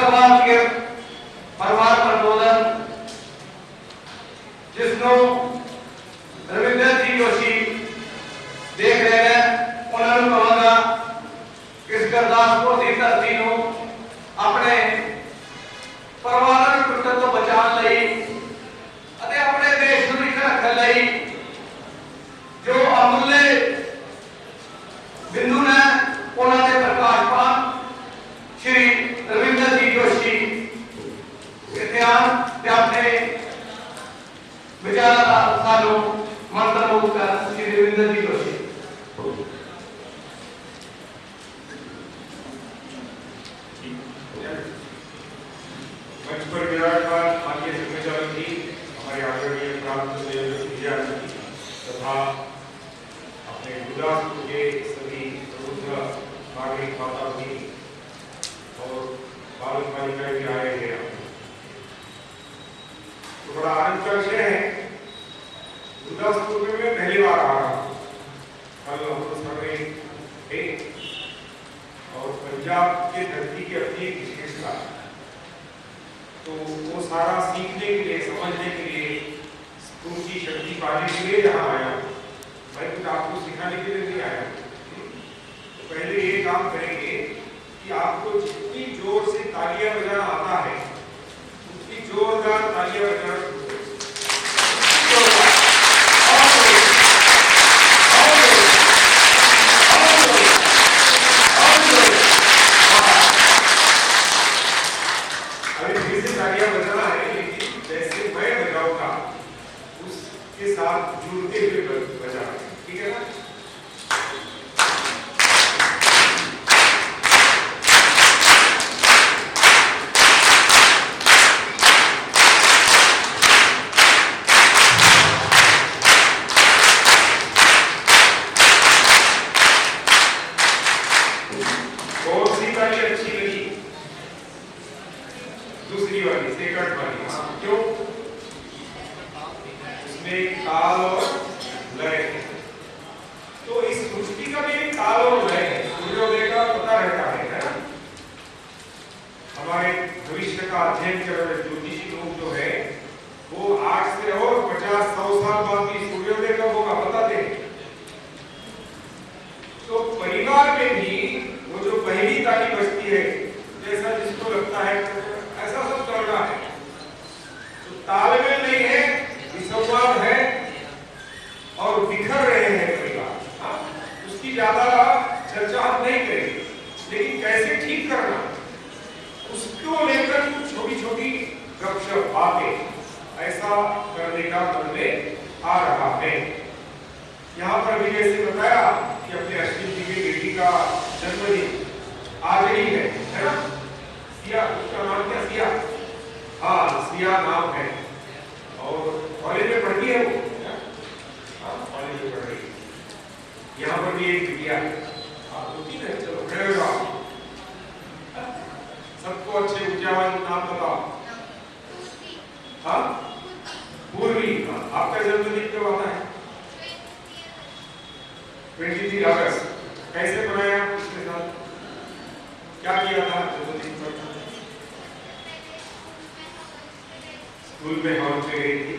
परिवार के परिवार प्रबोधन जिसको रविंद्र जी जोशी देख रहे हैं, उन्होंने कहूंगा इस गुरदासपुर की धरती को अपने परिवार टुटन तो बचाने लई अते अपने देश को एक रखने लई जो अमूल्य बिंदु ने उन्होंने प्रकाश पान श्री रविंद्र जी जोशी इतिहास अपने विचार सालों मंत्र कर श्री रविंद्र जी जोशी मंच पर विराजमान माननीय सिग्नेचर जी, हमारे आदरणीय प्रांत तथा अपने गुरदासपुर के सभी प्रबुद्ध नागरिक माता भी और बालक बालिकाएं भी आए हैं। तो बड़ा आनंद का विषय है। गुरदासपुर में मैं पहली बार आ रहा हूँ। कल अमृतसर में थे और पंजाब के धरती की अपनी एक विशेषता है, तो वो सारा सीखने के लिए, समझने के लिए, ऊंची शक्ति पाने के लिए यहाँ आया हूँ। मैं कुछ आपको सिखाने के लिए नहीं आया हूँ। तो पहले ये काम करेंगे कि आपको जितनी जोर से तालियां बजाना आता है उतनी जोरदार तालियां बजाना शुरू करें। अभी फिर से तालियां बजाना है, लेकिन जैसे मैं बजाऊंगा उसके साथ जुड़ते हुए बजाना, ठीक है ना? कौन सी ताली अच्छी लगी? दूसरी वाली, सेकंड वाली। हाँ, क्यों? उसमें ताल और लय है। तो इस सृष्टि का भी एक ताल और लय है, सूर्योदय का पता रहता है ना? हमारे भविष्य का अध्ययन कर रहे ज्योतिषी लोग जो है वो 8 से और 50-100 साल बाद भी सूर्योदय कब होगा बताते हैं। तो परिवार में भी वो जो पहली ताली बजती है, जैसा जिसको लगता है ऐसा सब चल रहा है, तो तालमेल नहीं है, विसंवाद है और बिखर रहे हैं परिवार। हाँ, उसकी ज्यादा चर्चा हम नहीं करेंगे, लेकिन कैसे ठीक करना उसको लेकर छोटी छोटी गपशप बातें ऐसा करने का मन में आ रहा है। यहाँ पर भी जैसे बताया कि अपने अश्विन जी की बेटी का जन्मदिन आज ही है ना? सिया, उसका नाम क्या? सिया। हाँ, सिया नाम है और कॉलेज में पढ़ती है वो। हाँ, कॉलेज में पढ़ रही है। यहाँ पर भी एक बिटिया होती है। चलो खड़े हो जाओ, सबको अच्छे ऊंचावान नाम बताओ। हाँ, पूर्वी। आपका जन्मदिन कब आता है? 23 अगस्त। कैसे मनाया उसके साथ? क्या किया था जन्मदिन पर? स्कूल में हॉल पे गई थी।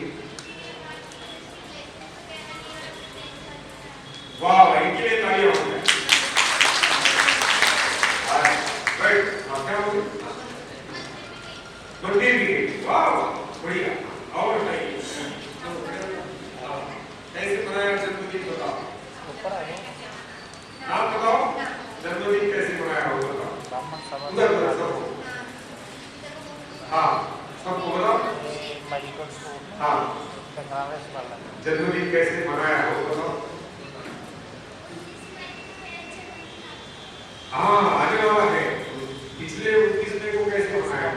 वाह भाई, इनके लिए तालियां हो जाए। क्या हो मंदिर भी गई। वाह बढ़िया। और बताइए कैसे मनाया जन्मदिन बताओ। नाम बताओ, जन्मदिन कैसे मनाया हो बताओ। उधर सबको, हाँ सबको बताओ। हाँ, जन्मदिन कैसे मनाया हो बताओ। हाँ, आने वाला है। पिछले 29 मई को कैसे मनाया?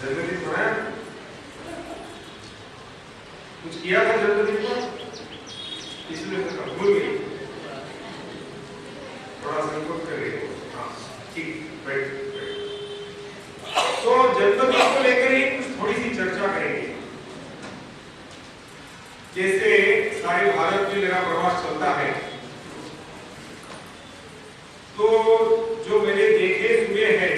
जन्मदिन मनाया? कुछ किया था जन्मदिन पर? इसलिए तो भूल गई, थोड़ा संकोच कर रही हो। हाँ ठीक, बैठ। तो जन्मदिन को लेकर ही कुछ थोड़ी सी चर्चा करेंगे। जैसे सारे भारत में मेरा प्रवास चलता है, तो जो मैंने देखे सुने हैं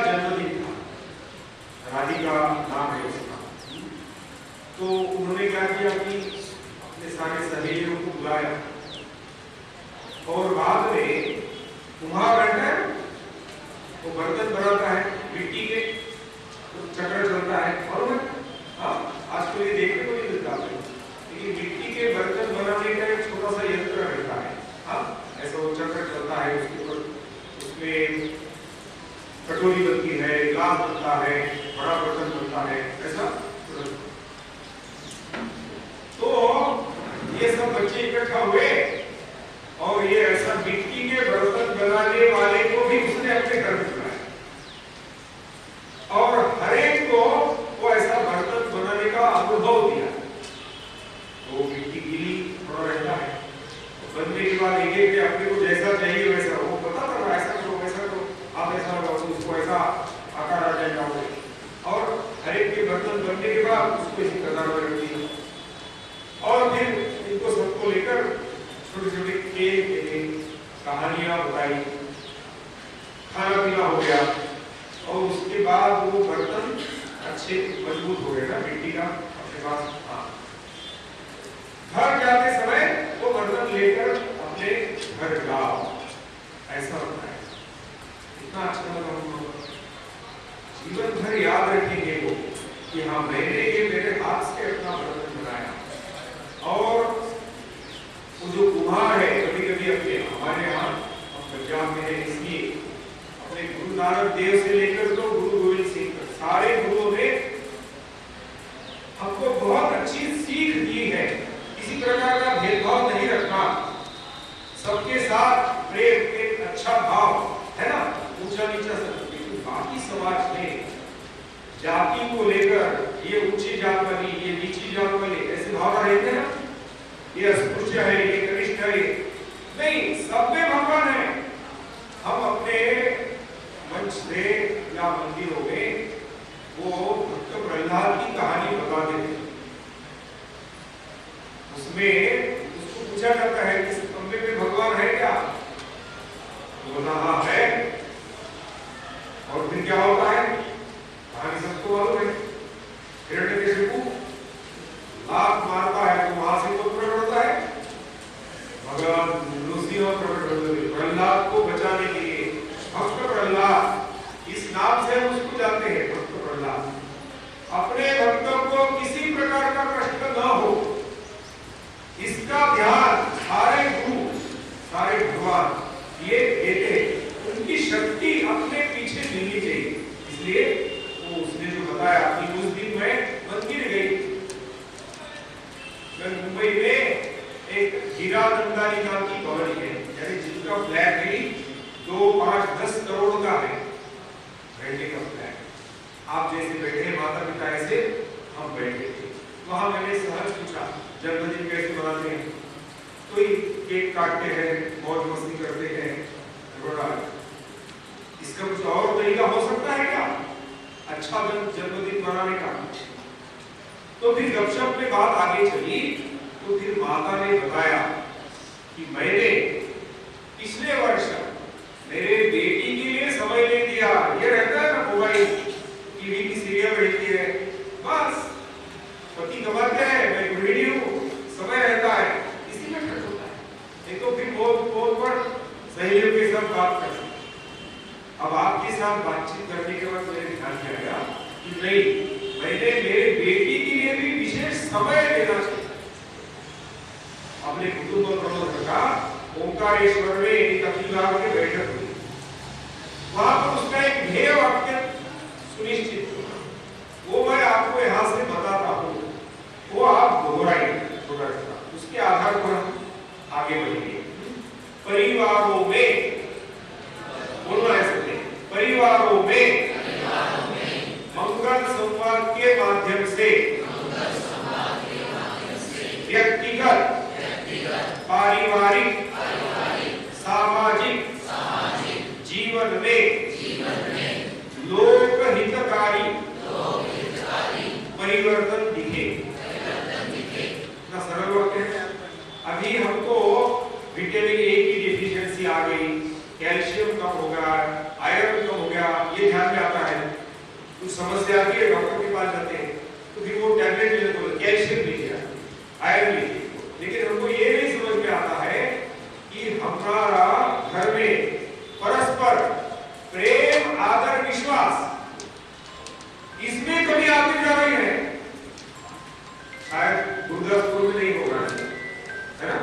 जन्मदिन था, राधिका नाम है उसका। तो उन्होंने क्या किया कि अपने सारे सहेलियों को बुलाया और बाद में कुम्हार बैठा है, वो बर्तन बनाता है मिट्टी के, तो चक्र चलता है। और हाँ, आज तो ये देखने को नहीं मिलता है, लेकिन मिट्टी के बर्तन बनाने का एक छोटा सा यंत्र रहता है। हाँ, ऐसा वो चक्र चलता है, उसके ऊपर उसमें कटोरी बनती है, गिलास बनता है, बड़ा बर्तन बनता है, ऐसा। तो ये सब बच्चे इकट्ठा हुए और ये ऐसा मिट्टी के बर्तन बनाने वाले को भी उसने अपने घर में बुलाया और हर एक को वो ऐसा बर्तन बनाने का अनुभव दिया। तो मिट्टी गीली थोड़ा रहता है, तो बनने के बाद एक एक अपने को जैसा चाहिए वैसा वो पता था, ऐसा करो वैसा करो, आप ऐसा लगाओ, उसको ऐसा आकार आ जाएगा। और हर एक के बर्तन बनने के बाद उसको इसी कतार में रख दिया और फिर इनको सबको लेकर छोटे छोटे खेल खेले, कहानियां बताई, खाना पीना हो गया और उसके बाद वो बर्तन अच्छे मजबूत हो गए ना मिट्टी का अपने पास। हाँ, घर जाते समय वो बर्तन लेकर अपने घर जाओ, ऐसा होता है। इतना अच्छा लगा हमको, जीवन भर याद रखेंगे वो कि हाँ मैंने ये मेरे हाथ से अपना बर्तन बनाया। और वो जो कुम्हार है, कभी कभी अपने हमारे यहाँ पंजाब में है, इसलिए अपने गुरु नानक देव से लेकर तो गुरु गोविंद सिंह तक सारे गुरुओं ने हमको बहुत अच्छी सीख दी है। किसी प्रकार का भेदभाव नहीं रखना, सबके साथ प्रेम, एक अच्छा भाव है ना, ऊंचा नीचा सब। बाकी समाज में जाति को लेकर ये ऊंची जात वाली, ये नीची जात वाली, ऐसे भावना रहते हैं ना, ये अस्पृश्य है, ये कनिष्ठ है। नहीं, सब में भगवान है। हम अपने मंच से या मंदिरों में वो भक्त प्रहलाद की कहानी बता देते, उसमें उसको पूछा जाता है कि इस कमरे में भगवान है क्या, तो बोला हाँ है। और फिर क्या होता है, कहानी सबको मालूम है। हिरण्यकशिपु लात मारता है तो वहां से कौन प्रकट होता है, भगवान नृसिंह प्रकट होते हैं प्रहलाद को बचाने के लिए। भक्त प्रहलाद, इस नाम से हम उसको जानते हैं, भक्त प्रहलाद। अपने भक्तों को किसी प्रकार का कष्ट न हो, इसका ध्यान सारे गुरु, सारे भगवान ये देते, उनकी शक्ति अपने पीछे मिलनी चाहिए। इसलिए वो उसने जो बताया कि उस दिन मैं मंदिर गई, मैं मुंबई में एक हीरानंदानी नाम की कॉलोनी है, यानी जिसका फ्लैट ही 2, 5, 10 करोड़ का है, रहने का फ्लैट। आप जैसे बैठे हैं माता पिता, ऐसे हम बैठे थे। वहां मैंने सहज पूछा जन्मदिन कैसे मनाते हैं, तो केक काटते हैं, मौज मस्ती करते हैं, इसका कुछ और तरीका हो सकता है क्या अच्छा जन्मदिन मनाने का। तो फिर गपशप में बात आगे चली, तो फिर माता ने बताया कि मैंने पिछले वर्ष मेरे बेटी के लिए समय ले दिया। ये रहता है ना मोबाइल टीवी की सीरियल रहती है, बस पति कमाते हैं, मैं गृहिणी हूँ, समय रहता है, इसी में खर्च होता है। नहीं तो फिर फोन पर सहेलियों के साथ बात कर सकते। अब आपके साथ बातचीत करने के बाद मेरे ध्यान में आया कि नहीं, मैंने मेरे बेटी के लिए भी विशेष समय देना चाहिए। अपने कुटुंब प्रबंधक का ओंकारेश्वर में एक अखिलार में बैठक हुई, वहां पर उसका एक ध्येय वाक्य सुनिश्चित हुआ, वो मैं आपको यहाँ से बताता हूँ, वो आप दोहराइए, उसके आधार पर हम आगे बढ़ेंगे। परिवारों में बोलना है सबने, परिवारों में मंगल संवाद के माध्यम से व्यक्तिगत, पारिवारिक, सामाजिक जीवन में लोक हितकारी परिवर्तन दिखे। ना सरल वाक्य है। अभी हमको विटामिन ए की डिफिशियंसी आ गई, कैल्शियम कम हो गया, आयरन कम हो गया, ये ध्यान में कुछ समस्या आती है डॉक्टर के पास जाते हैं तो फिर वो टैबलेट लेने को कैल्शियम लीजिए, आयरन लीजिए, लेकिन हमको ये नहीं समझ में आता है कि हमारा घर में परस्पर प्रेम, आदर, विश्वास इसमें कभी आती जा रही है। शायद गुरदासपुर में नहीं होगा, है ना,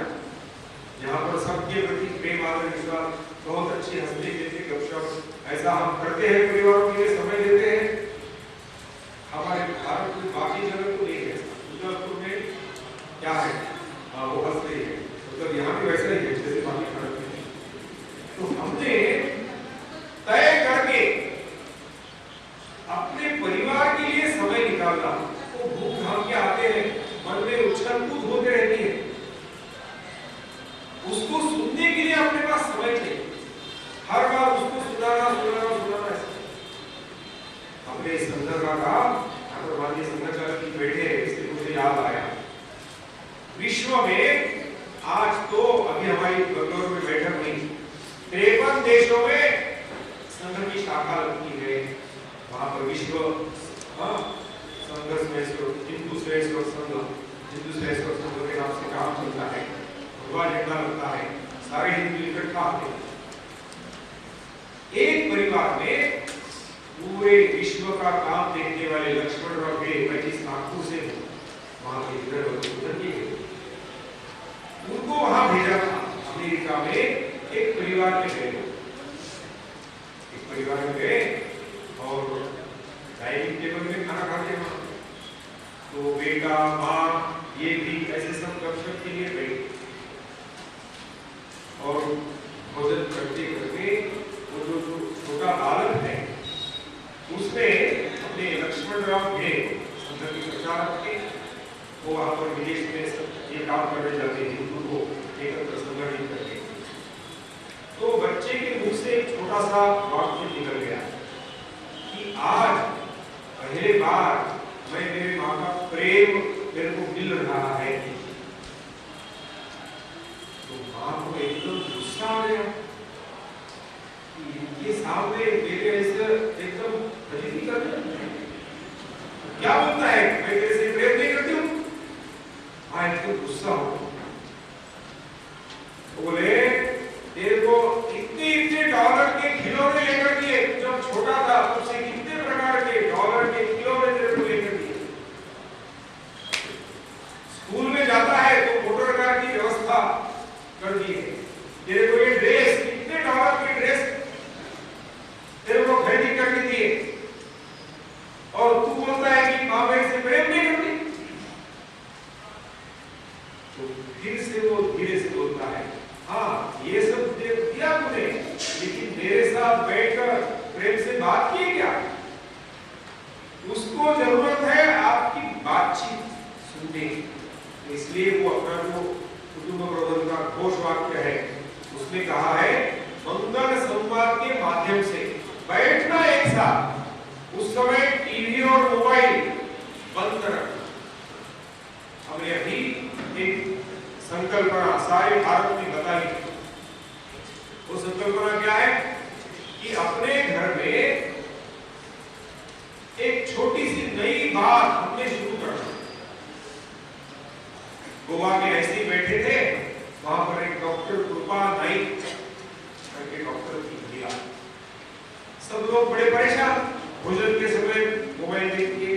यहाँ पर सबके प्रति प्रेम, आदर, विश्वास, बहुत अच्छी हंसने खेलते गपशप ऐसा हम करते हैं, परिवारों के लिए समय देते हैं। हमारे भारत में बाकी जगह तो नहीं है, गुरदासपुर में क्या है, वो हंसते हैं, मतलब यहाँ भी वैसा ही है जैसे बाकी भारत में। तो हमने तय करके अपने परिवार के लिए समय निकालना, वो भूख भाग के आते हैं, मन में उछल कूद होते रहती है, उसको सुनने के लिए अपने पास समय चाहिए, हर बार उसको सुनाना ऐसा। हमने इस संदर्भ का माननीय संघचालक की बैठे, इसलिए मुझे याद आया, विश्व में आज तो अभी हमारी बंगलुरु में बैठक हुई, 53 देशों में संघ की शाखा लगती है, वहां पर विश्व संघर्ष में हिंदू श्रेष्ठ संघ के नाम से काम चलता है, भगवा झंडा लगता है, सारे हिंदू इकट्ठा आते हैं। एक परिवार में पूरे विश्व का काम देखने वाले लक्ष्मण राव के, मैं जिस नागपुर से हूँ वहां के उधर की उनको वहां भेजा था। अमेरिका में एक परिवार में गए और डाइनिंग टेबल में खाना खाते हैं, तो बेटा, माँ, ये भी ऐसे सब गपशप के लिए गए और भोजन करते करते वो जो छोटा बालक है उसने अपने लक्ष्मण राव के संघ की प्रचारक के, वो वहां पर विदेश में ये काम करने जाते हैं, हिंदू को एकत्र संगठित करके। तो बच्चे के मुंह से एक छोटा सा वाक्य निकल गया कि आज पहली बार मैं मेरे माँ का प्रेम मेरे को मिल रहा है। तो माँ को एकदम गुस्सा आ गया, ये सामने मेरे ऐसे एकदम फजीती कर क्या बोलता है, मैं तेरे से प्रेम नहीं करती हूँ। हाँ, एकदम गुस्सा हो, बोले तेरे को इतने डॉलर के खिलौने लेकर दिए, जब छोटा था तुझसे कितने प्रकार के डॉलर के खिलौने तेरे को लेकर दिए। स्कूल में जाता है तो मोटर कार की व्यवस्था कर दी है, तेरे को ये ड्रेस, कितने डॉलर की ड्रेस तेरे को खरीदी करके दिए, और तू बोलता है कि माँ मेरे से प्रेम नहीं करती। तो फिर से वो धीरे से बोलता है, हाँ ये सब दे दिया तूने, लेकिन मेरे साथ बैठकर प्रेम से बात की क्या? उसको जरूरत है आपकी बातचीत सुनने, इसलिए वो अपना जो कुटुंब प्रबंधन का घोष वाक्य है उसमें कहा है, मंगल संवाद के माध्यम से बैठना एक साथ, उस समय टीवी और मोबाइल बंद रखना। हमने अभी एक संकल्पना सारे भारत में बताई, वो संकल्पना क्या है कि अपने घर में एक छोटी सी नई बात हमने शुरू करना। गोवा में ऐसे ही बैठे थे, वहां पर एक डॉक्टर कृपा नाइक करके डॉक्टर की महिला, सब लोग बड़े परेशान, भोजन के समय मोबाइल देखिए,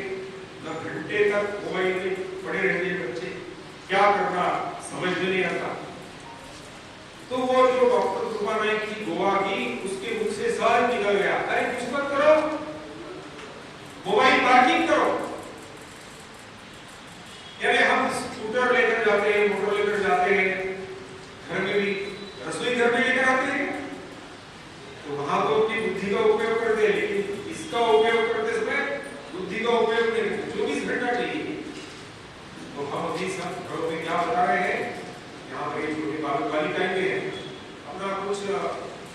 न घंटे तक मोबाइल में पड़े रहते हैं बच्चे, क्या करना समझ में नहीं आता। तो वो जो डॉक्टर कृपा नाइक की गोवा की, उसके मुख से सहज निकल गया, अरे कुछ मत करो, मोबाइल पार्किंग करो। यानी हम स्कूटर लेकर जाते हैं, मोटर लेकर जाते हैं, घर में भी रसोई घर में लेकर आते हैं, तो वहां तो अपनी बुद्धि का उपयोग करते हैं, लेकिन इसका उपयोग करते समय बुद्धि का उपयोग नहीं, 24 घंटा चाहिए। तो हम अभी सब घरों में क्या बता रहे हैं, यहाँ पर एक छोटे बालक बालिकाएं भी हैं, अपना कुछ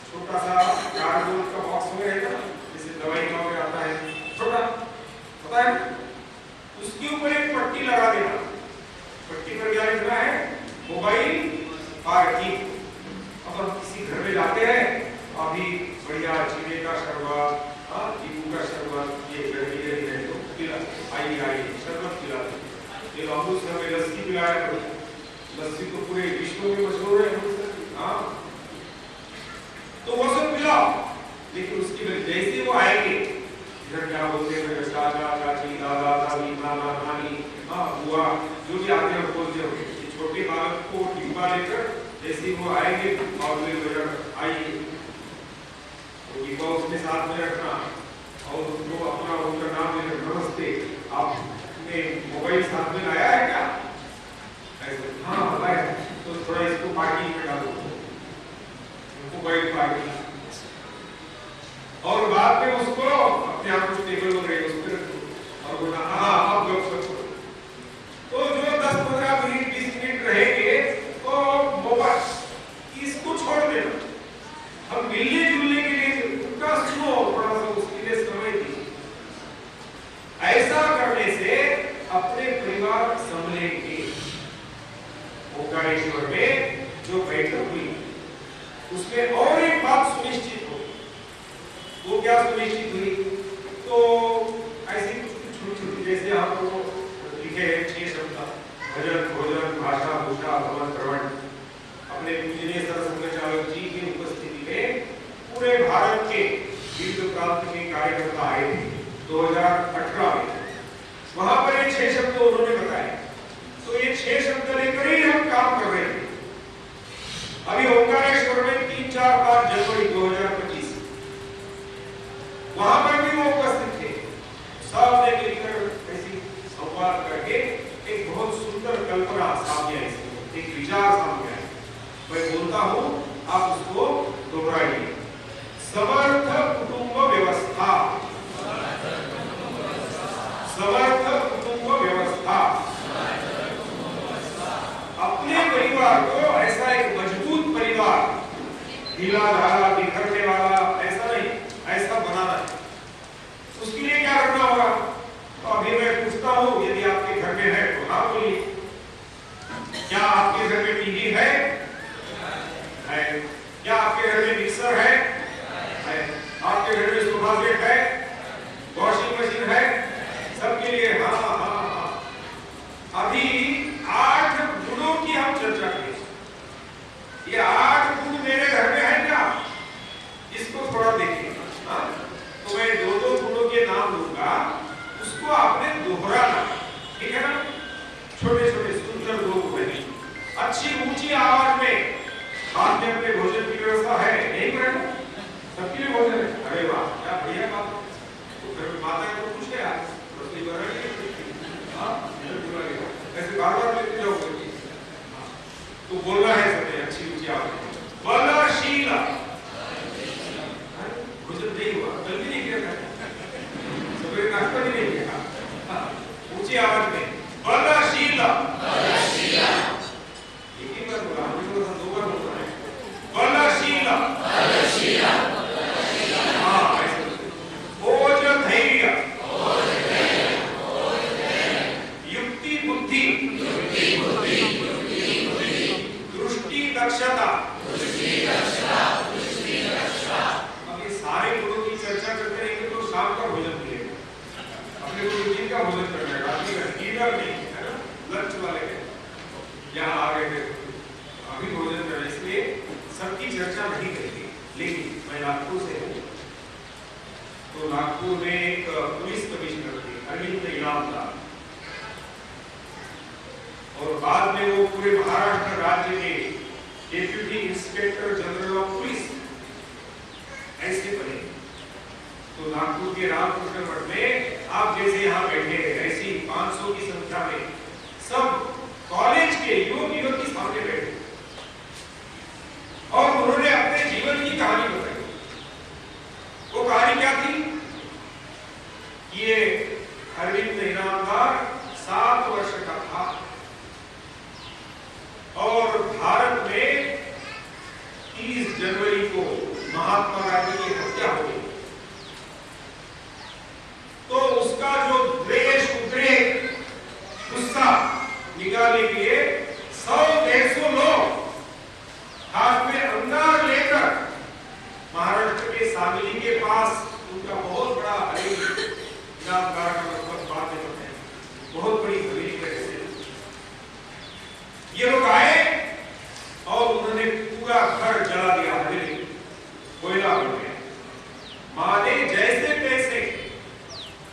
छोटा सा कार्डबोर्ड का बॉक्स में रहेगा, जैसे दवाई का आता है छोटा, पता है आइए आइए शरबत पिलाते हैं। ये अमृत से हमें लस्सी पिलाया, लस्सी तो पूरे विश्व में मशहूर है अमृतसर। हाँ, तो वो सब पिलाओ, लेकिन उसकी वजह जैसे वो आएंगे इधर क्या बोलते हैं मेरे चाचा चाची दादा दादी नाना नानी हाँ बुआ जो भी आते हैं बोलते हो, छोटे बालक को डिब्बा लेकर जैसे वो आएंगे और आइए तो डिब्बा उसके साथ में रखना और उसको अपना उनका नाम लेकर नमस्ते, आपने मोबाइल साथ में लाया है क्या? ऐसे हाँ लाया, तो थोड़ा इसको पार्टी में डालो, मोबाइल पार्टी, और बाद में उसको अपने आप कुछ टेबल पर उस पर और बोला हाँ आप लोग सब तो जो 10-15 मिनट 20 मिनट रहेंगे तो मोबाइल इसको छोड़ देना, हम मिलने जुलने के लिए उनका सुनो, थोड़ा सा उसके लिए समय दीजिए। ऐसा करने से अपने परिवार संभलेंगे। ओंकारेश्वर में जो बैठक हुई उसमें और एक बात सुनिश्चित हो, वो क्या सुनिश्चित हुई? तो ऐसी छोटी-छोटी जैसे आप लोगों लिखे 6 शब्द भजन भोजन भाषा भूषा भवन श्रवण, अपने पूजनीय सरस्वती चालक जी की उपस्थिति में पूरे भारत के विविध प्रांत के कार्यकर्ता आए थे 2018 में, वहां पर ये 6 शब्द उन्होंने बताए। तो ये 6 शब्द लेकर ही हम काम कर रहे हैं। अभी ओंकारेश्वर में 3-4 बार जनवरी 2025 वहां पर भी वो उपस्थित थे, सब ने मिलकर ऐसी संवाद करके एक बहुत सुंदर कल्पना सामने आई, एक विचार सामने आया। मैं बोलता हूं, आप उसको दोहराइए। समर्थ कुटुंब व्यवस्था, समर्थ कुटुंब व्यवस्था, अपने परिवार को ऐसा एक मजबूत परिवार, ढीला ढाला बिखरने वाला ऐसा नहीं, ऐसा बनाना है। उसके लिए क्या करना होगा? तो अभी मैं पूछता हूं, यदि आपके घर में है तो हाँ बोलिए, क्या आपके घर में टीवी है? क्या आपके घर में मिक्सर है? आपके घर में सोफा सेट है? वॉशिंग मशीन है? सबके लिए हाँ हाँ हाँ। अभी 8 गुणों की हम चर्चा करें। ये 8 गुण मेरे घर में है क्या? इसको थोड़ा देखिए। तो मैं 2-2 गुणों के नाम लूंगा, उसको आपने दोहराना, ठीक है ना? छोटे छोटे सुंदर लोग बने, अच्छी ऊंची आवाज में बाद में अपने भोजन की व्यवस्था है, नहीं करेगा? सबके लिए भोजन है। अरे वाह क्या बढ़िया बात। तो घर में माता को पूछ लिया रसोई बना रही हाँ ऐसे बार-बार लेते जाओगे तो बोलना है सबने अच्छी ऊंची आवाज में, बलशील भोजन नहीं हुआ, कल भी नहीं किया, सवेरे नाश्ता भी नहीं किया, ऊंची आवाज में बलशील, एक ही बार बोला, हमने तो 2 बार बोला है, बलशील, हाँ ऐसे, ओज धैर्य, युक्ति बुद्धि, दृष्टि दक्षता, सारे गुणों की चर्चा करते रहेंगे तो शाम का भोजन मिलेगा, अपने को दिन का भोजन करना है, रात का डिनर नहीं है ना, लंच वाले यहाँ आ गए थे अभी भोजन करना, इसलिए सबकी चर्चा नहीं करेंगे। लेकिन मैं नागपुर से हूँ, तो नागपुर में एक पुलिस कमिश्नर थे अरविंद इनामदार, और बाद में वो पूरे महाराष्ट्र राज्य के deputy inspector general of police ऐसे बने। तो नागपुर के रामकृष्ण मठ में आप जैसे यहाँ बैठे हैं, ऐसी 500 की संख्या में सब कॉलेज के युवक युवती सामने बैठे और उन्होंने अपने जीवन की कहानी बताई। वो कहानी क्या थी? ये अरविंद इनामदार 7 वर्ष का था और भारत में 30 जनवरी को महात्मा गांधी की हत्या हो गई। तो उसका जो द्वेष उद्रेक गुस्सा निकालने के लिए 100-150 लोग हाथ में अंगार लेकर महाराष्ट्र के सांगली के पास, उनका बहुत बड़ा इनामदार का मतलब बात है,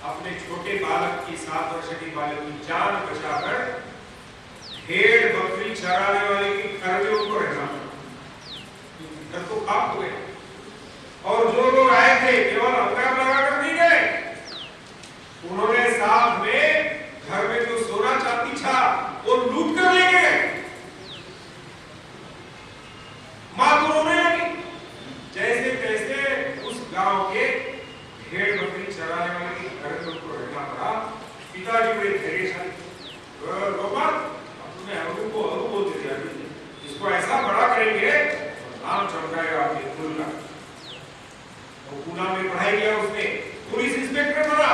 अपने छोटे बालक की 7 वर्ष की बालक की जान बचाकर भेड़ बकरी चराने वाले की घर में उनको रहना पड़ा। घर तो खाक हो गए और जो लोग आए थे केवल अंगार लगाकर नहीं गए, उन्होंने साथ में घर में जो सोना चांदी था वो लूट कर ले गए। मां तो रोने लगी। जैसे तैसे उस गांव के भेड़ बकरी चराने वाले के घर में उनको रहना पड़ा। पिताजी बड़े धैर्यशाली, गोपाल तुमने अरु को अरु बोल दिया, इसको ऐसा बड़ा करेंगे नाम चल जाएगा आपके कुल का। तो पूना में पढ़ाई किया उसने, पुलिस इंस्पेक्टर बना।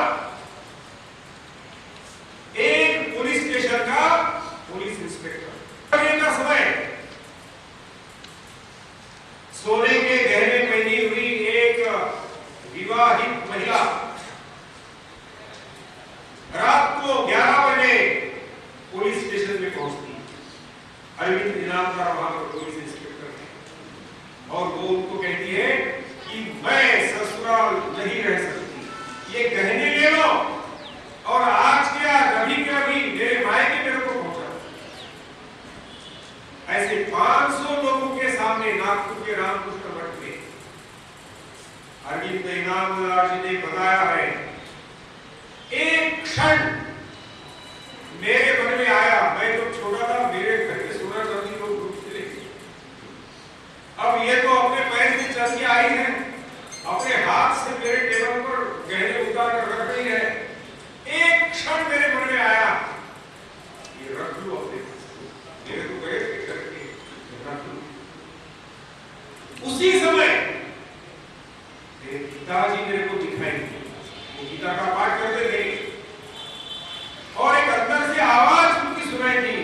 एक पुलिस स्टेशन का पुलिस इंस्पेक्टर। का समय सोने के गहने पहनी हुई एक विवाहित महिला रात को 11 बजे पुलिस स्टेशन में पहुंचती। अरविंद इनामदार वहां पर पुलिस इंस्पेक्टर है और वो उनको कहती है कि मैं ससुराल नहीं रह सकती, ये गहने ले लो और आज के आज अभी के अभी मेरे मायके मेरे को पहुंचा। ऐसे 500 लोगों के सामने नागपुर के रामकृष्ण मठ में अरविंद इनामदार जी ने बताया है, एक क्षण मेरे मन में आया, मैं जब छोटा था मेरे घर के सोना चांदी लोग लूटते थे, अब ये तो अपने पैर से चल के आई है, अपने हाथ से मेरे टेबल पर गहने उतार कर रख रही है। एक क्षण मेरे मन में आया, ये रख लो अपने, मेरे को गए करके रख लो। उसी समय मेरे पिताजी मेरे को दिखाई दिए, वो गीता का पाठ करते थे और एक अंदर से आवाज उनकी सुनाई दी,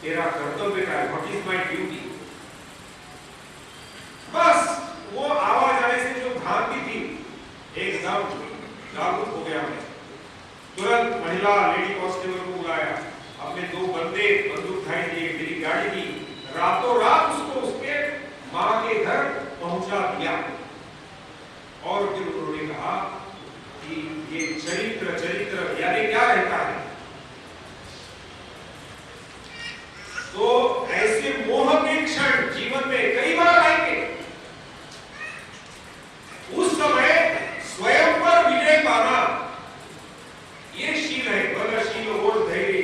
तेरा कर्तव्य क्या है, व्हाट इज माय ड्यूटी। बस वो आवाज आने से जो भ्रांति थी एकदम जागरूक हो गया। मैं तुरंत महिला लेडी कांस्टेबल को बुलाया, अपने 2 बंदे बंदूकधारी लिए, मेरी गाड़ी दी, रातों रात उसको उसके मां के घर पहुंचा दिया। और फिर उन्होंने कहा कि ये चरित्र यानी क्या रहता है। तो ऐसे मोह के क्षण जीवन में कई बार आएंगे। उस समय स्वयं पर विजय पाना ये शील है। बलशील और धैर्य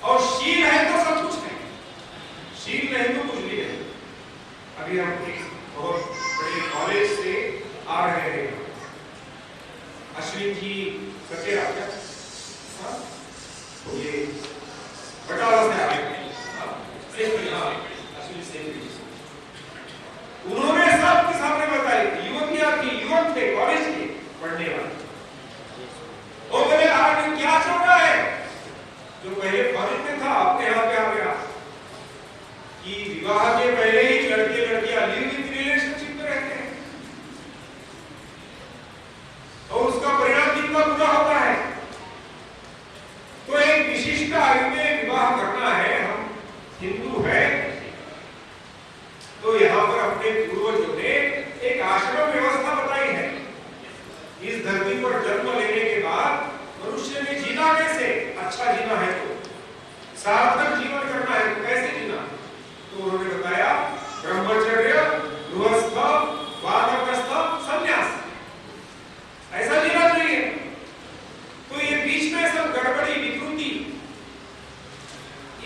और शील है तो सब कुछ है, शील नहीं तो कुछ नहीं है। अभी हम एक बहुत बड़े कॉलेज से आ रहे हैं, अश्विन जी सचेरा क्या, ये बटाला से आए अश्विन से उन्होंने सबके सामने बताई, युवतियां थी, युवक थे, कॉलेज के पढ़ने वाले। वो बोले आगे क्या चल रहा है, जो पहले कॉलेज में था अपने यहाँ पे आ गया कि विवाह के पहले ही लड़के लड़कियां लिव इन रिलेशनशिप में रहते हैं और उसका परिणाम कितना बुरा होता है। तो एक विशिष्ट आयु में विवाह करना है, हम हिंदू हैं तो यहाँ पर अपने पूर्वजों ने एक आश्रम व्यवस्था बताई है। इस धरती पर जन्म लेने के बाद मनुष्य ने जीना कैसे, अच्छा जीना है तो सार्थक जीवन करना है तो कैसे जीना, तो उन्होंने बताया ब्रह्मचर्य, गृहस्थ, वानप्रस्थ, संन्यास, ऐसा जीना चाहिए। तो ये बीच में सब गड़बड़ी विकृति,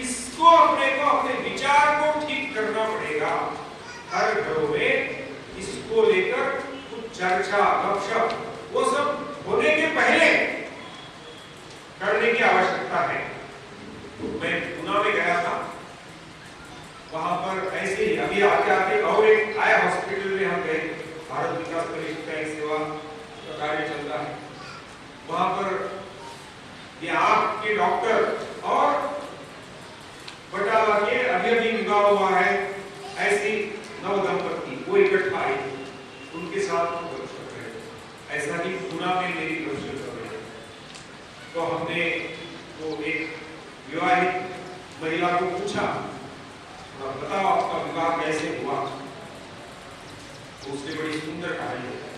इसको अपने विचार को ठीक करना पड़ेगा। हर घरों में इसको लेकर कुछ चर्चा गपशप वो सब होने के पहले करने की आवश्यकता है। मैं पुणे में गया था, वहां पर ऐसे ही अभी आते आते और एक आया हॉस्पिटल में हम गए, भारत विकास परिषद का एक सेवा का कार्य चलता है। वहां पर ये आंख के डॉक्टर और बटाला के अभी विवाह हुआ है ऐसी नव दंपति वो इकट्ठा आए, उनके साथ ऐसा ही पुणे में मेरी परिचय कर रही है। तो हमने वो एक विवाहित महिला को पूछा, बताओ आपका विवाह कैसे हुआ। तो उसने बड़ी सुंदर कहानी बताई।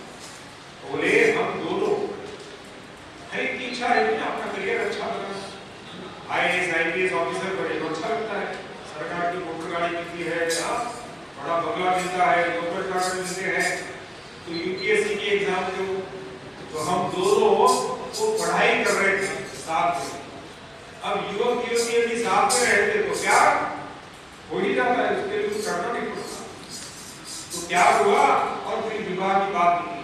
बोले हम दोनों, हर एक की इच्छा है कि अपना करियर अच्छा बनाना, IAS IPS ऑफिसर बने तो अच्छा लगता है, सरकार की मोटर गाड़ी मिलती है, बड़ा बंगला मिलता है, नौकर चाकर मिलते हैं, तो UPSC की एग्जाम दो। तो हम दोनों वो पढ़ाई कर रहे थे साथ में। अब युवक युवती यदि साथ में रहते तो क्या हो ही जाता है, उसके लिए कुछ करना नहीं पड़ता। तो क्या हुआ, और फिर विवाह की बात निकली।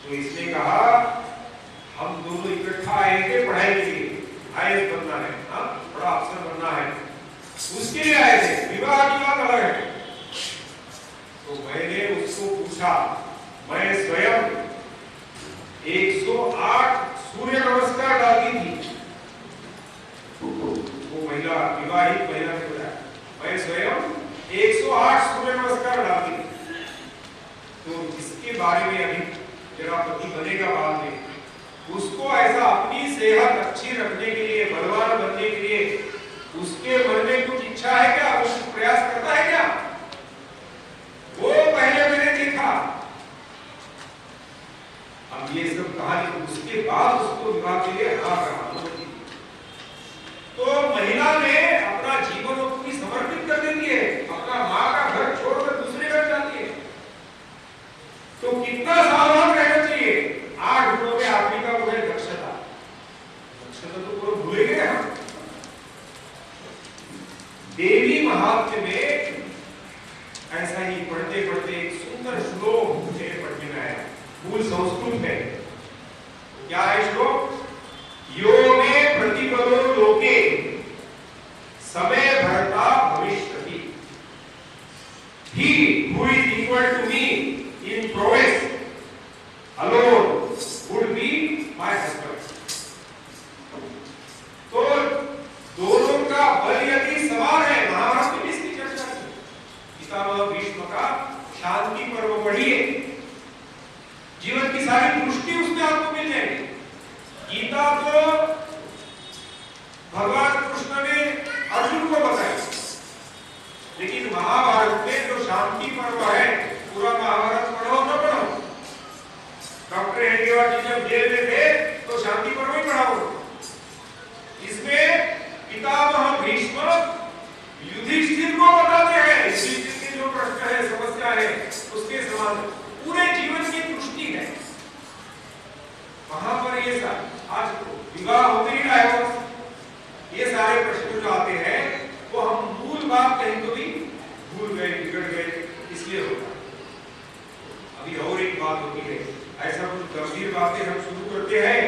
तो इसने कहा हम दोनों इकट्ठा आए थे पढ़ाई के लिए, IAS बनना है, बड़ा अफसर बनना है, उसके लिए आए थे, विवाह की बात अलग है। तो मैंने उसको पूछा, मैं स्वयं 108 सूर्य नमस्कार डालती थी। वो महिला, विवाहित महिला ने बताया, मैं स्वयं 108 सूर्य नमस्कार डालती थी। तो इसके बारे में अभी जरा पति बनेगा बाद में, उसको ऐसा अपनी सेहत अच्छी रखने के लिए, बलवान बनने के लिए उसके मन में कुछ इच्छा है क्या, वो प्रयास करता है क्या? वो पहले मैंने देखा। अब ये सब कहानी, उसके बाद उसको विवाह के लिए हाँ कहा। तो महिला ने अपना जीवन पूरी समर्पित कर देती है, अपना माँ का घर छोड़कर दूसरे घर जाती है। तो कितना सावधान रहना चाहिए। 8 गुणों में आदमी का वो है दक्षता। दक्षता तो पूरा भूल गए हम। देवी महात्म्य में ऐसा ही पढ़ते पढ़ते एक सुंदर श्लोक मुझे पढ़ने में आया, मूल संस्कृत है। क्या है श्लोक? यो मे प्रतिपदो लोके समय भरता भविष्यति, he who is equal to me in prowess alone would be my husband. तो दोनों का बल यदि समान है, महाभारत में इसकी चर्चा की, पितामह भीष्म का शांति पर्व पढ़िए, जीवन की सारी दृष्टि उसमें आपको मिल जाएगी। गीता तो भगवान कृष्ण ने अर्जुन को बताया, लेकिन महाभारत में जो शांति पर्व है, पूरा महाभारत पढ़ो न पढ़ो, डॉक्टर हेडगेवार जी जब जेल में थे तो शांति पर्व ही पढ़ाओ। इसमें पितामह भीष्म युधिष्ठिर को बताते हैं, युधिष्ठिर के जो प्रश्न है, समस्या है, उसके समाधान, पूरे जीवन की दृष्टि है वहां पर। ये सब आज विवाह होते ही डाइवोर्स, ये सारे प्रश्न जो आते हैं वो हम मूल बात कहीं तो भी भूल गए, बिगड़ गए, इसलिए होता है। अभी और एक बात होती है, ऐसा कुछ गंभीर बातें हम शुरू करते हैं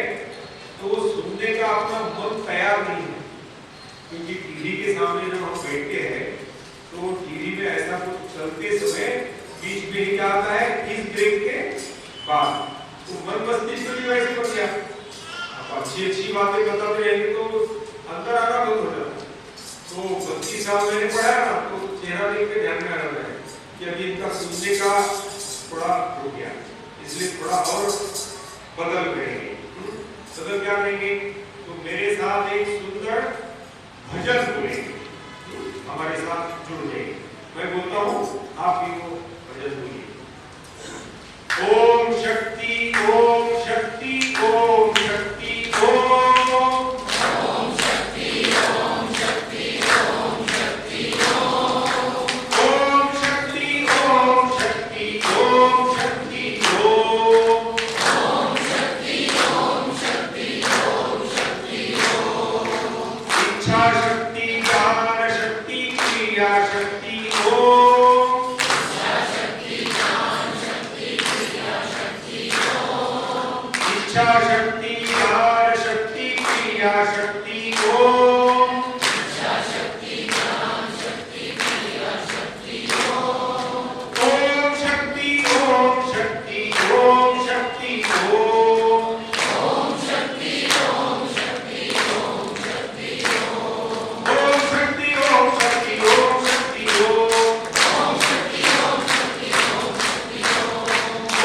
तो वो सुनने का अपना मन तैयार नहीं है, क्योंकि टीवी के सामने जब हम बैठते हैं तो टीवी में ऐसा कुछ चलते समय बीच में क्या आता है, इस ब्रेक के बाद तो मन मस्तिष्क भी वैसे बन गया। अब अच्छी बातें बताते रहेंगे तो अंदर आना बंद हो जाता है। तो 32 साल मैंने पढ़ा ना, तो चेहरा देख के ध्यान में आ रहा है कि अभी इनका सुनने का थोड़ा हो गया, इसलिए थोड़ा और बदल करेंगे। बदल क्या करेंगे? तो मेरे साथ एक सुंदर भजन बोलेंगे, हमारे साथ जुड़ जाएंगे। मैं बोलता हूँ, आप भी वो भजन बोलिए। ओम शक्ति, ओम शक्ति, ओम शक्ति, ओम शक्ति, ओम शक्ति, ओम शक्ति, ओम शक्ति, ओम शक्ति, ओम शक्ति, ओम शक्ति, ओम शक्ति, ओम शक्ति, इच्छा शक्ति, ज्ञान शक्ति, क्रिया शक्ति, ओम इच्छा शक्ति, ज्ञान शक्ति, क्रिया शक्ति, ओम इच्छा शक्ति, ज्ञान शक्ति, क्रिया शक्ति, ओम शक्ति, ओम शक्ति, ओम शक्ति, ओम शक्ति, ओम शक्ति, ओम शक्ति, ओम शक्ति, ओम शक्ति, ओम शक्ति, ओम शक्ति, ओम शक्ति, ओम शक्ति,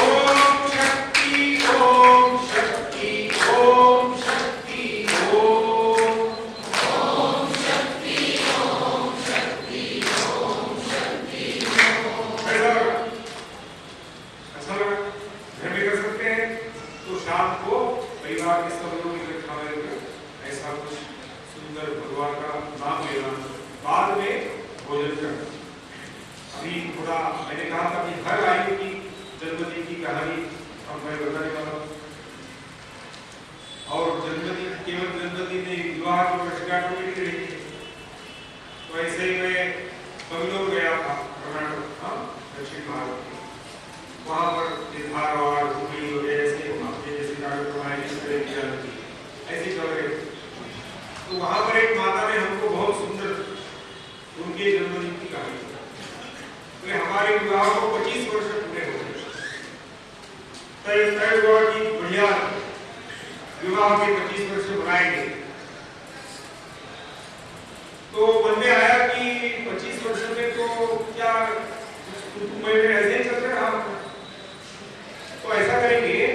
ओम शक्ति, ओम शक्ति, घर में कर सकते हैं, तो शाम को परिवार के सब लोग इकट्ठा होकर ऐसा कुछ सुंदर भगवान का नाम लेना, बाद में भोजन करना। अभी थोड़ा मैंने कहा था कि हर आयु की जन्मदिन की कहानी अब मैं बताने वाला हूँ। और जन्मदिन केवल जन्मदिन नहीं, विवाह की वर्षगांठ भी रही है। तो ऐसे ही मैं बंगलोर गया था, कर्नाटक, दक्षिण भारत में। वहाँ पर धारवाड़, हुबली वगैरह जैसे कार्यक्रम ऐसे चल रहे थे। तो वहाँ पर एक माता ने हमको बहुत सुंदर उनके जन्मदिन की कहानी बताई। तो हमारे विवाह को 25 वर्ष पूरे हो गए। तय हुआ कि बढ़िया विवाह के 25 वर्ष बनाएंगे। तो मन में आया कि 25 वर्ष में तो क्या महीने ऐसे ही चलते रहा। तो ऐसा करेंगे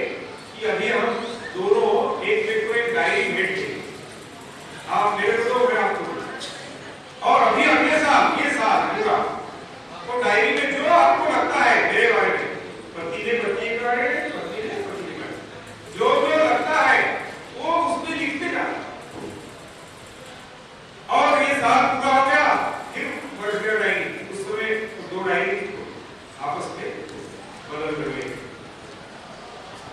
कि अभी हम दोनों एक को एक डायरी भेंट देंगे, आप मेरे को दो, मैं आपको दूं। और अभी अगले साल ये साल पूरा तो डायरी में जो आपको लगता है मेरे बारे में, पति ने पत्नी के बारे में, पत्नी ने पति के बारे में, जो जो लगता है वो उसमें लिखते जाना। और ये साल पूरा हो गया, फिर वर्ष डायरी, उस समय दो डायरी आपस में बदल कर गए।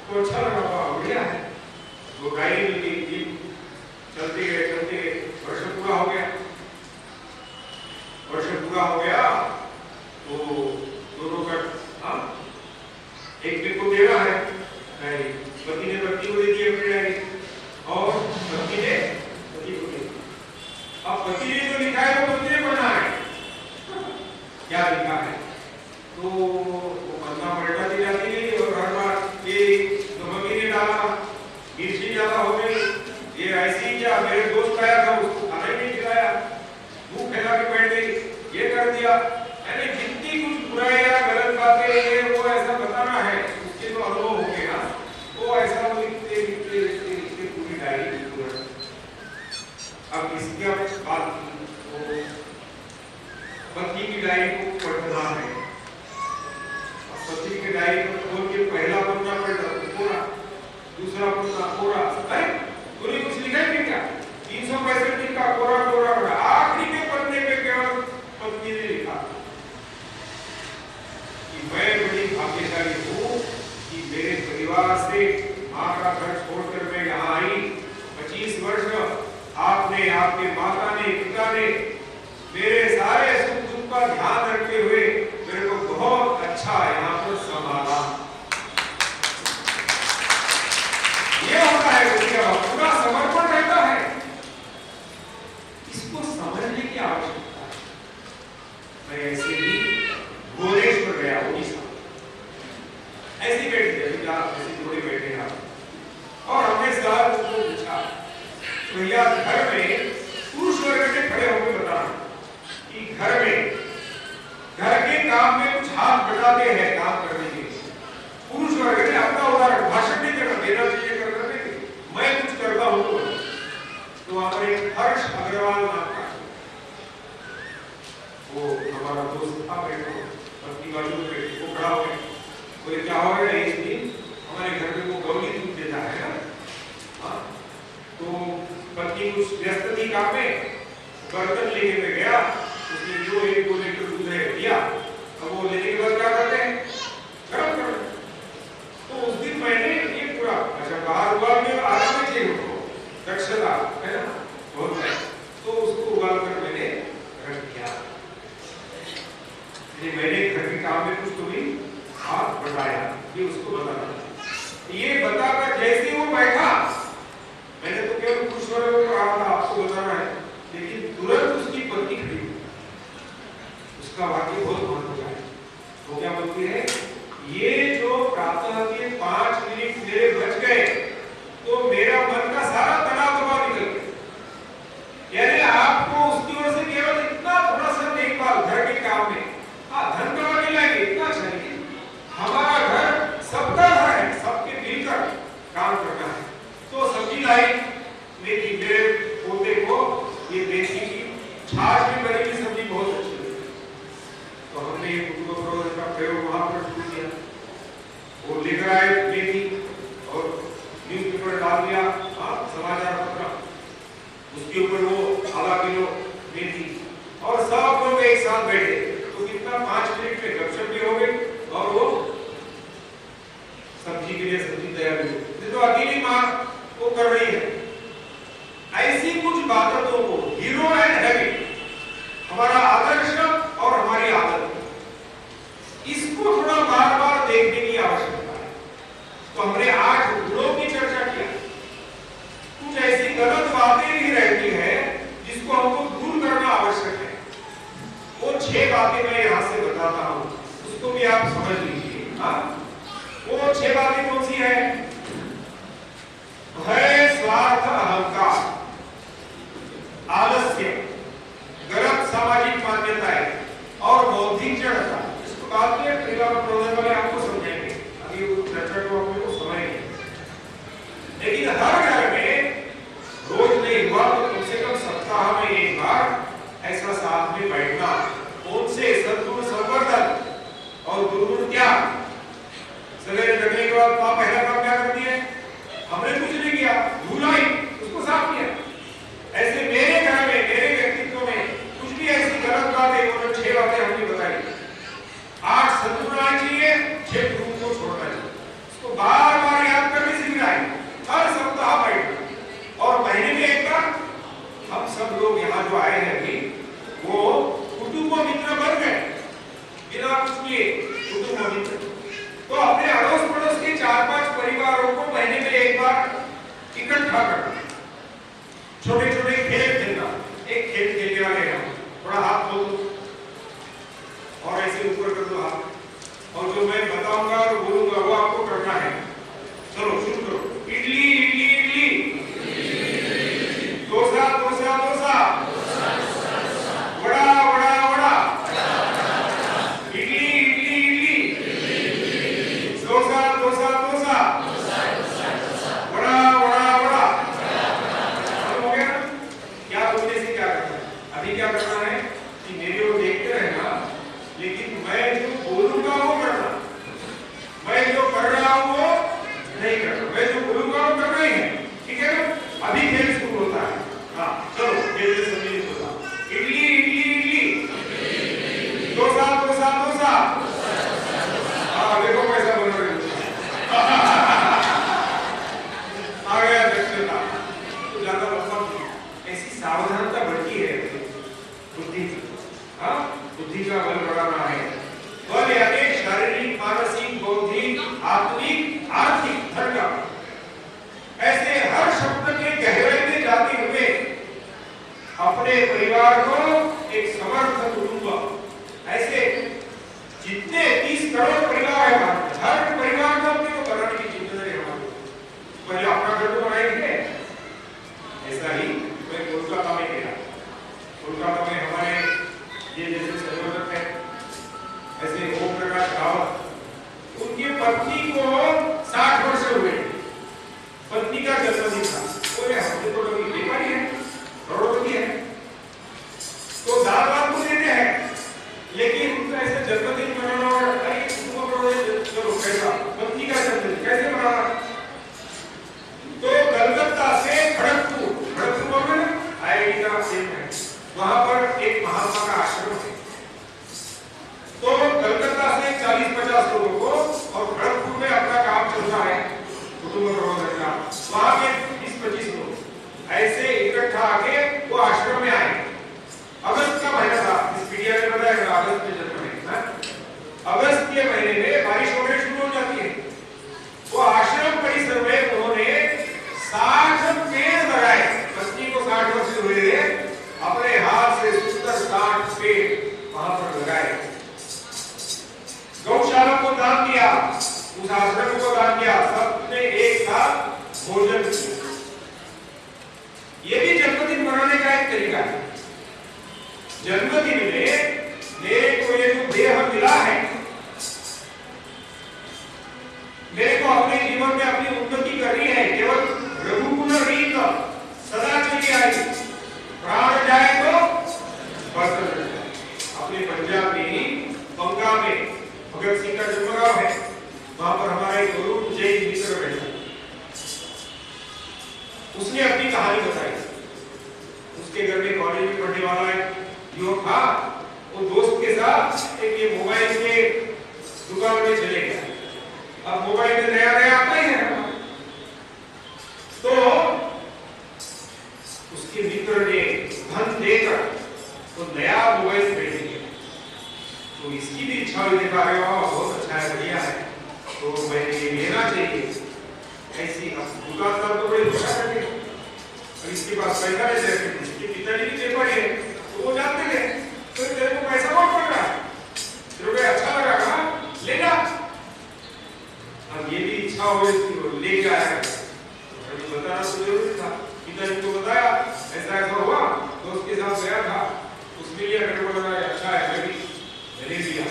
तो अच्छा लगा, बढ़िया है। वो डायरी में चलते गए, वर्ष पूरा हो गया। वर्ष पूरा हो गया तो दोनों का एक को देना है डायरी, पति ने पत्नी को दे दी अपनी डायरी और पत्नी ने पति को दे दी। अब पति ने जो लिखा है वो पत्नी ने पढ़ना है, क्या लिखा है। तो वो पन्ना पलटाती जाती है और हर बार ये नमक ही नहीं डाला, मिर्ची ज्यादा हो गई, ये ऐसी क्या, मेरे दोस्त आया था उसको खाना ही नहीं खिलाया, मुंह फैला के बैठ गई, ये कर दिया। यानी जितनी कुछ बुराई या गलत बातें ये वो ऐसा बताना है, उसके जो अनुभव हो गए ना, वो ऐसा लिखते पूरी डायरी। अब इसके बाद वो पत्नी की डायरी को पढ़ना है। पत्नी की डायरी को खोल के पहला पन्ना पढ़ना पूरा, दूसरा पन्ना पूरा, अरे तूने कुछ लिखा है क्या? 365 दिन का कोरा कोरा पढ़ा। आखिरी के पन्ने पे केवल पत्नी ने लिखा कि मैं बड़ी भाग्यशाली हूँ कि मेरे परिवार से माँ का घर छोड़कर मैं यहाँ आई। 25 वर्ष आपने, आपके माता ने, पिता ने मेरे सारे सुख दुख का ध्यान रखते हुए मेरे को बहुत अच्छा यहाँ पर संभाला। ये होता है पूरा समर्पण रहता है। इसको समझने की आवश्यकता है। मैं ऐसे ही भुवनेश्वर गया, उड़ीसा, ऐसे बैठे ऐसे थोड़े बैठे हैं और हमने सवाल उसको पूछा, भैया घर में पुरुष वर्ग के खड़े होकर बताना कि घर में घर के काम में कुछ हाथ बटाते हैं काम करने के लिए। पुरुष वर्ग ने अपना उदाहरण, भाषण नहीं देना, देना चाहिए, करना नहीं, मैं कुछ करता हूँ तो वहां पर एक हर्ष अग्रवाल नाम का वो हमारा दोस्त था, पत्नी बाजू में वो खड़ा हो गया, बोले क्या हो गया इस दिन हमारे घर में वो गौरी दूध देता है ना। हाँ, तो पत्नी कुछ व्यस्त थी काम में, बर्तन लेके में गया, उसने जो 1-2 लीटर दूध है दिया। अब वो लेने के बाद क्या करते हैं, गरम कर। तो उस दिन मैंने ये पूरा, अच्छा बाहर उबाल में आराम में चाहिए उसको, दक्षता है ना बहुत है, तो उसको उबाल कर मैंने रख दिया। मैंने घर के काम में कुछ तो भी हाथ बढ़ाया, ये उसको बताना। ये बताकर जैसे वो बैठा, मैंने तो केवल कुछ वर्ग को कहा था आपको बताना है, लेकिन तुरंत उसकी पत्नी खड़ी हुई। उसका वाक्य बहुत महत्वपूर्ण है। वो क्या बोलती है, ये जो प्रातः के 5 मिनट मेरे बच गए तो मेरा मन का सारा तनाव दबाव निकल गया। यानी आपको उसकी ओर से केवल इतना थोड़ा सा देखभाल घर के काम में, हाँ धन कमाने लाएंगे इतना अच्छा, लेकिन हमारा घर सबका घर है, सबके मिलकर काम करना है। तो सब्जी लाई, लेकिन मेरे पोते को ये देसी की छाछ में बनी हुई सब्जी बहुत अच्छी लगी, तो हमने का प्रयोग वहां पर शुरू किया। वो लेकर आए, डाल दिया समाचार पत्र, उसके ऊपर वो आधा किलो मेथी, और सब लोग एक साथ बैठे तो कितना 5 मिनट में गपशप भी हो गई और वो सब्जी के लिए सब्जी तैयार हुई। ये तो अकेली माँ वो कर रही है। ऐसी कुछ बातों को हीरो एंड हैबिट, हमारा आदर्श और हमारी आदत, इसको थोड़ा बार बार देखने की आवश्यकता है। तो हमने 8 गुणों की चर्चा किया। कुछ ऐसी गलत बातें भी रहती है जिसको हमको दूर करना आवश्यक है। वो 6 बातें मैं यहां से बताता हूं, उसको भी आप समझ लीजिए। वो 6 बातें कौन सी है? भय, स्वार्थ, अहंकार, आलस्य, गलत सामाजिक मान्यताएं और बौद्धिक जड़ता। इसको बात में परिवार प्रबंधन वाले आपको समझाएंगे, अभी वो चर्चा को आपको समझेंगे। लेकिन हर घर में रोज नहीं हुआ तो कम से कम सप्ताह में एक बार ऐसा साथ में बैठना, उनसे सद्गुण संवर्धन और दुर्गुण त्याग। सवेरे जगने के बाद माँ पहला काम क्या करती है? हमने कुछ नहीं किया, धूला ही उसको साफ किया। ऐसे मेरे घर में, मेरे व्यक्तित्व में कुछ भी ऐसी गलत बातें, वो 6 बातें हमने बताई। 8 सद्गुण आने चाहिए, 6 दुर्गुण को छोड़ना चाहिए। इसको बार बार याद करने से मिला है, हर सप्ताह बैठना। और महीने में एक बार हम सब लोग यहाँ जो आए हैं अभी, वो कुटुंब मित्र बन गए बिना कुछ किए। कुटुंब मित्र तो अपने अड़ोस पड़ोस के 4-5 परिवारों को महीने में एक बार इकट्ठा करना, छोटे छोटे खेल खेलना। एक खेल खेलने वाले हैं, थोड़ा हाथ खोल दो और ऐसे ऊपर कर दो हाथ, और जो मैं बताऊंगा और बोलूंगा वो आपको करना है। चलो शुरू करो। इडली इडली इडली, डोसा डोसा डोसा, वड़ा वड़ा वड़ा, इडली इडली इडली, डोसा डोसा डोसा, वड़ा वड़ा वड़ा। हो गया? क्या बोलने से क्या करना है? अभी क्या करना है कि मेरी ओर देखते रहना, लेकिन मैं जो बोलूंगा वो करना, मैं जो कर रहा हूं वो नहीं करना, मैं जो बोलूंगा वो करना ही है। ठीक है ना? अभी खेल शुरू होता है। हाँ चलो खेल से सम्मिलित होता। इडली इडली इडली, डोसा डोसा डोसा। हाँ देखो कैसा बन रहा है। आ गया दक्षता। तो ज्यादा मतलब ऐसी सावधानता बढ़ती है बुद्धि। हाँ बुद्धि का बल बढ़ाना है। बल यानी शारीरिक, मानसिक, बौद्धिक, आत्मिक, आर्थिक, धन का। ऐसे हर शब्द के गहराई में जाते हुए अपने परिवार को एक समर्थ कुटुंब, ऐसे जितने 30 करोड़ परिवार है भारत में, हर परिवार को अपने को बनाने की जिम्मेदारी हमारी। पहले अपना घर तो बनाएंगे। ऐसा ही मैं कोलकाता में गया। कोलकाता में हमारे ये जैसे संयोजक है, ऐसे ओम प्रकाश रावत, उनकी पत्नी को 60 वर्ष हुए। पत्नी का जन्मदिन था। बोले हमने तो कभी बीमारी है, करोड़पति है, तो दाल भात को देते हैं, लेकिन उनका ऐसे जन्मदिन मनाना और चलो कैसा पत्नी का जन्मदिन कैसे मनाना? तो कलकत्ता से खड़गपुर, खड़गपुर में IIT का सेम है, वहां पर एक महात्मा का आश्रम है। तो कलकत्ता से 40-50 लोगों को, और खड़गपुर में अपना काम चल रहा है कुटुंब प्रबंधन का, वहां के 20-25 लोग ऐसे इकट्ठा आके वो आश्रम में आए। अगस्त का महीना था, इस मीडिया ने बताया अगस्त में जन्म है। अगस्त के महीने में बारिश होने शुरू हो जाती है। वो आश्रम परिसर में उन्होंने 60 पेड़ लगाए। पत्नी को 60 वर्ष हुए, अपने हाथ से सुंदर 60 पेड़ वहां पर लगाए। गौशाला को दान दिया, उस आश्रम को दान दिया, सबने एक साथ भोजन किया। ये भी जन्मदिन मनाने का एक तरीका है। जन्मदिन में मेरे को ये जो देह मिला है, मेरे को अपने जीवन में अपनी उन्नति करनी है। केवल रघुकुल रीत सदा चली आई, प्राण जाए तो बस। अपने पंजाब में बंगा में भगत सिंह का जन्मगांव है, वहां पर हमारा एक गुरु जय मित्र बैठा। उसने अपनी कहानी बताई। उसके घर में कॉलेज में पढ़ने वाला एक युवक था, वो दोस्त के साथ एक ये मोबाइल के दुकान में चले गया। अब मोबाइल में नया नया आता ही है, तो उसके मित्र ने धन देकर वो नया मोबाइल खरीद लिया। तो इसकी भी इच्छा हुई, देखा अरे वाह बहुत अच्छा है, बढ़िया है, तो मैंने ये लेना चाहिए। ऐसी दुकानदार तो बड़े धोखा करते हैं, और इसके पास पैसा नहीं देते, इसके पिताजी भी पेपर है तो वो जानते थे, तो तेरे को पैसा बहुत पड़ रहा है, तेरे को अच्छा लगा कहा लेना। अब ये भी इच्छा हो गई कि ले के आया, तो बताना तो जरूरी था। पिताजी को बताया ऐसा ऐसा हुआ, तो उसके साथ गया था, उसने लिया, मेरे को लगा अच्छा है, मैं भी ले लिया।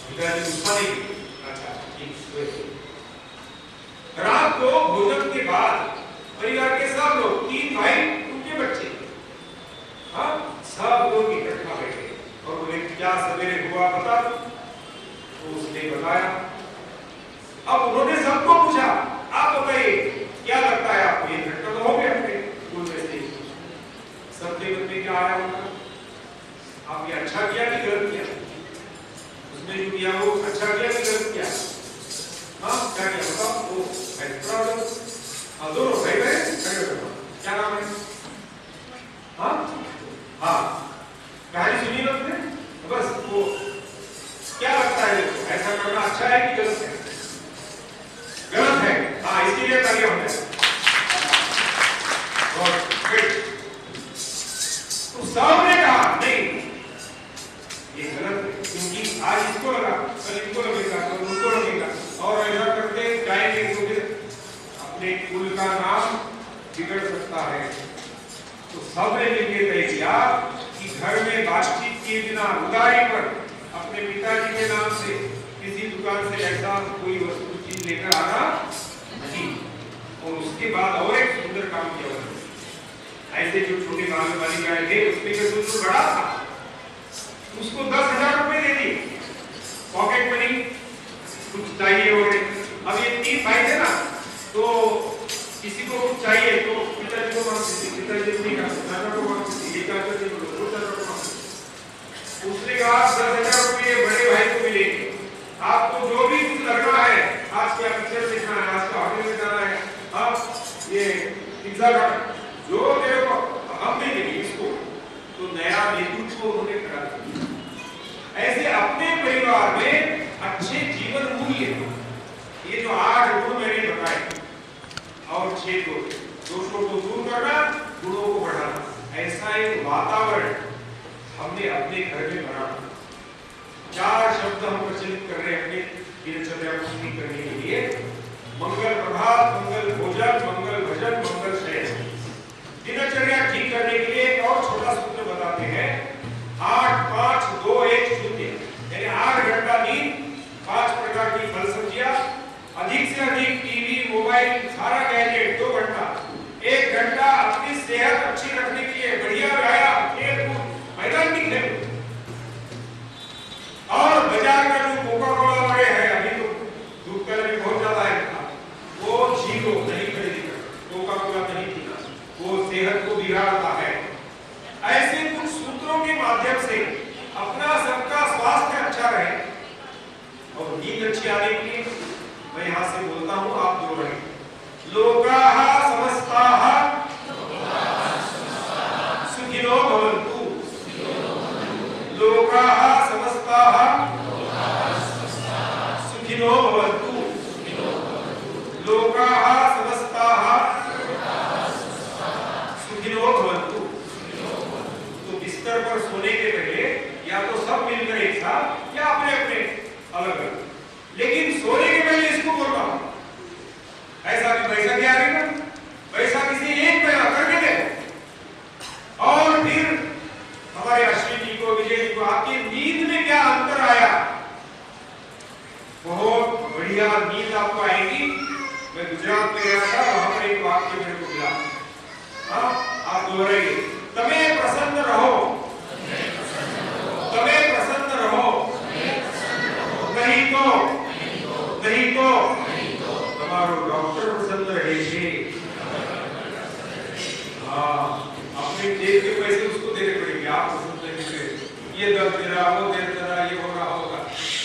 पिताजी गुस्सा नहीं, अच्छा ठीक। रात को भोजन के बाद परिवार के सब लोग, 3 भाई उनके बच्चे, हाँ सब लोग इकट्ठा बैठे और बोले क्या सवेरे हुआ बता। तो उसने बताया। अब उन्होंने सबको पूछा आप बताइए क्या लगता है आपको, ये घटना तो हो गया अपने स्कूल में से। सबके मन में क्या आया होगा, आप ये अच्छा किया कि गलत किया? उसने जो किया वो अच्छा किया कि गलत किया? हाँ क्या किया बताओ। वो दोनों भाई बहन क्या नाम है? हाँ हाँ कहानी सुनी ना तुमने? बस वो क्या लगता है ऐसा करना अच्छा है कि गलत है? गलत है। हाँ इसके लिए तालियां होंगे। और फिर तो सबने कहा नहीं ये गलत है, क्योंकि आज इसको लगा कल इनको लगेगा कल उनको लगेगा, और ऐसा करते जाएंगे तो फिर अपने कुल का नाम बिगड़ सकता है। तो सबने मिलकर तय किया कि घर में बातचीत किए बिना उधारी पर अपने पिताजी के नाम से किसी दुकान से ऐसा कोई वस्तु चीज लेकर आना नहीं। और उसके बाद और एक सुंदर काम किया उन्होंने। ऐसे जो छोटे बालिकाएं थे उसमें जो बड़ा था उसको 10,000 रुपए दे दिए पॉकेट मनी, कुछ चाहिए वगैरह। अब ये 3 भाई थे ना, तो किसी को कुछ चाहिए तो पिताजी को मांगते थे, पिताजी नहीं दादा को मांगते थे, ये क्या करते थे वो दादा को मांगते। उसने कहा 10,000 रुपए बड़े भाई को मिलेंगे, आपको जो भी कुछ लगना है, आज क्या पिक्चर देखना है, आज का होटल में जाना है, अब ये पिज्जा खाना, जो मेरे को हम नहीं देंगे इसको। तो नया नेतृत्व उन्होंने खड़ा किया। ऐसे अपने परिवार में अच्छे जीवन मूल्य, ये जो 8 गुण मैंने बताए और 6 दोषों को दूर करना, गुणों को बढ़ाना, ऐसा एक वातावरण हमने अपने घर में बनाना। 4 शब्द हम प्रचलित कर रहे हैं अपने दिनचर्या को ठीक करने के लिए। मंगल प्रभात, मंगल भोजन, मंगल भजन, मंगल शयन। दिनचर्या ठीक करने के लिए एक और छोटा सूत्र बताते हैं, 8 5 2 1 0, यानी 8 घंटा नींद, 5 प्रकार की फल सब्जियां, अधिक से अधिक टीवी मोबाइल सारा गैजेट 2 घंटा, 1 घंटा अपनी सेहत अच्छी रखने के लिए बढ़िया व्यायाम, खेल कूद, मैदान में खेल। और बाजार का जो कोका कोला वाले है, अभी तो दूध का रेट बहुत ज्यादा है, वो जीरो नहीं खरीदी, कोका कोला नहीं पीना, वो सेहत को बिगाड़ता है। ऐसे कुछ सूत्रों के माध्यम से अपना सबका स्वास्थ्य अच्छा रहे और नींद अच्छी आने के लिए मैं यहां से बोलता हूं, आप जो रहे लोकाः समस्ताः सुखिनो भवन्तु, लोकाः समस्ताः सुखिनो भवन्तु, लोकाः समस्ताः सुखिनो भवन्तु। तो बिस्तर पर सोने के पहले या तो सब मिलकर एक साथ या अपने अपने अलग अलग, लेकिन सोने के पहले इसको बोलना ऐसा कि पैसा क्या आएगा, पैसा किसी एक पे करके देखो। और फिर हमारे अश्विन जी को, विजय जी को आपकी नींद में क्या अंतर आया, बहुत बढ़िया नींद आपको आएगी। मैं गुजरात में गया था, वहां पर एक वाक्य मेरे को मिला, हाँ आप दोहराइए, तमे प्रसन्न रहो, तमे प्रसन्न रहो, नहीं तो તમારો ડોક્ટર પ્રસન્ન રહે છે। देश के पैसे उसको देने पड़ेंगे, आप समझते हैं ये दर्द दे रहा, वो दर्द दे रहा, ये हो रहा होगा।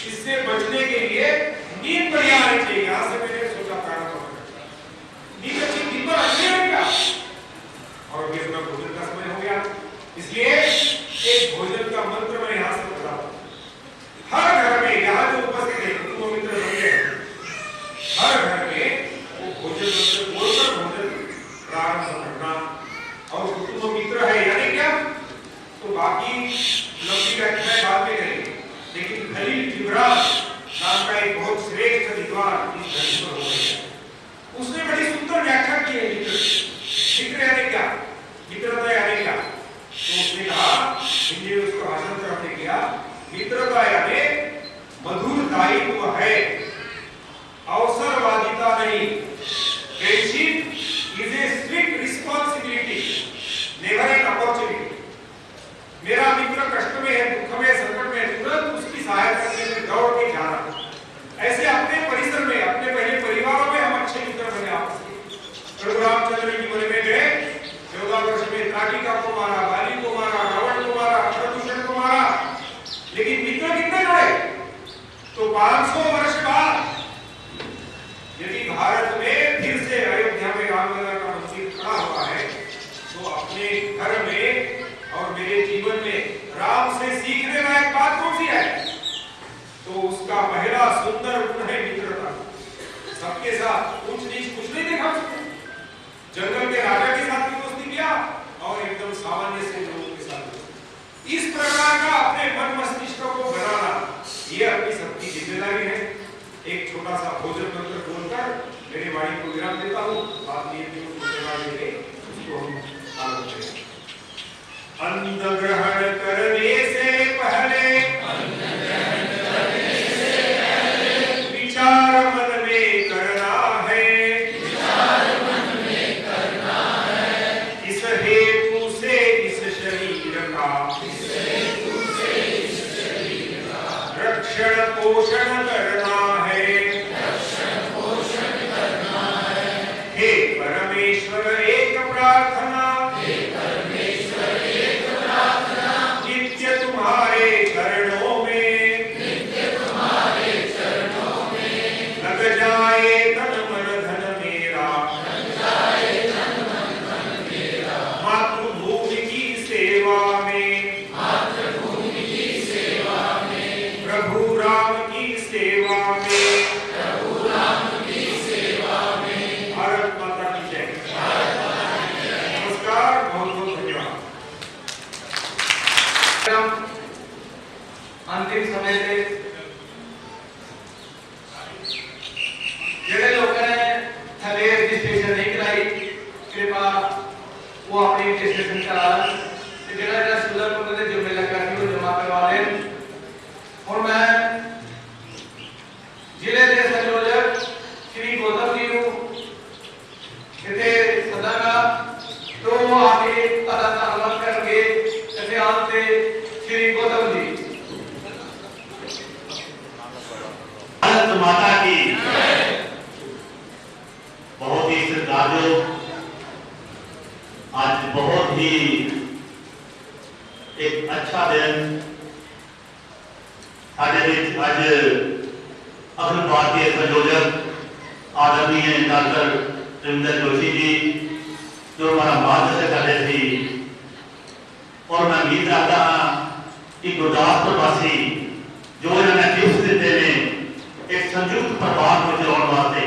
इससे बचने के लिए नींद बढ़िया आनी चाहिए। यहाँ से मैंने सोचा प्रारंभ नींद अच्छी, दिन भर अच्छी है क्या, और अभी अपना भोजन का समय हो गया, इसलिए एक भोजन का मंत्र मैं यहाँ से बता रहा हूँ। हर घर में यहाँ जो उपस्थित है कुटुंब मित्र होंगे, हर घर में वो भोजन मंत्र बोलकर भोजन प्रारंभ करना। और कुटुंब मित्र है यानी क्या, तो बाकी लंबी व्याख्या बाद में करेंगे, लेकिन खलील जिब्रान नाम का एक बहुत श्रेष्ठ विद्वान इस धरती पर हो गया, उसने बड़ी सुंदर व्याख्या की है मित्र यानी क्या, मित्रता यानी क्या। तो उसने कहा, हिंदी में उसको भाषण करने किया, मित्रता यानी मधुर दायित्व है, अवसरवादिता नहीं। Friendship is a strict responsibility, never an opportunity. मेरा मित्र कष्ट में है, दुख में, संकट में, तुरंत उसकी सहायता करने में दौड़ के जाना। ऐसे अपने परिसर में, अपने पहले परिवारों में हम अच्छे मित्र बने आपस में। प्रभु रामचंद्र जी वन में गए, 14 वर्ष में ताटिका को मारा, बाली को मारा, रावण को मारा, प्रदूषण को मारा, लेकिन मित्र कितने जुड़े? तो 500 वर्ष बाद यदि भारत में फिर से अयोध्या में रामलला का मंदिर खड़ा हुआ है, तो अपने घर में और मेरे जीवन में राम से सीखने लायक बात कौन सी है? तो उसका पहला सुंदर गुण है मित्रता। सबके साथ ऊंच नीच कुछ नहीं देखा उसने। जंगल के राजा के साथ भी दोस्ती किया और एकदम सामान्य से लोगों के साथ। इस प्रकार का अपने मन मस्तिष्क को बनाना, ये अपनी सबकी जिम्मेदारी है। एक छोटा सा भोजन मंत्र बोलकर मेरे वाणी को विराम देता हूँ। बात ये थी उसको हम पालन करें। अन्न ग्रहण करने से पहले विचार मन में करना है, इस हेतु से इस शरीर का रक्षण पोषण करना है। हे परमेश्वर एक प्रार्थना, नित्य तुम्हारे चरणों में लग जाए तन मन धन मेरा, मातृभूमि की सेवा में, प्रभु राम की सेवा में, भारत माता की जय। नमस्कार, बहुत बहुत धन्यवाद। अंतिम समय से जेडे लोग ने थले रजिस्ट्रेशन नहीं कराई, कृपा वो अपनी रजिस्ट्रेशन करा ते जेड़ा जेड़ा स्टूडेंट उन्होंने जिम्मे लगा कि वो जमा करवा लें। और मैं जिले के संयोजक श्री गौतम जी को इतने सदागा, तो वो आगे धन्यवाद करके इतने आते श्री गौतम जी। भारत माता की बहुत ही श्रद्धालु, आज बहुत ही एक अच्छा दिन आज अखिल भारतीय संयोजक आदरणीय डॉक्टर रविंदर जोशी जी जो हमारा मार्गदर्शन कर रहे थे, और मैं उम्मीद रखता हाँ कि गुरदासपुर वासी जो इन्होंने टिप्स दिते ने एक संयुक्त परिवार को चलाने वास्ते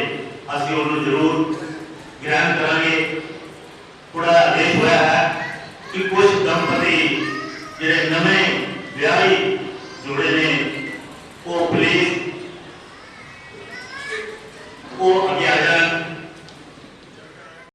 असं उन्होंने जरूर ग्रहण करांगे। थोड़ा आदेश हुआ है कि कुछ दंपति जो नवे ब्याही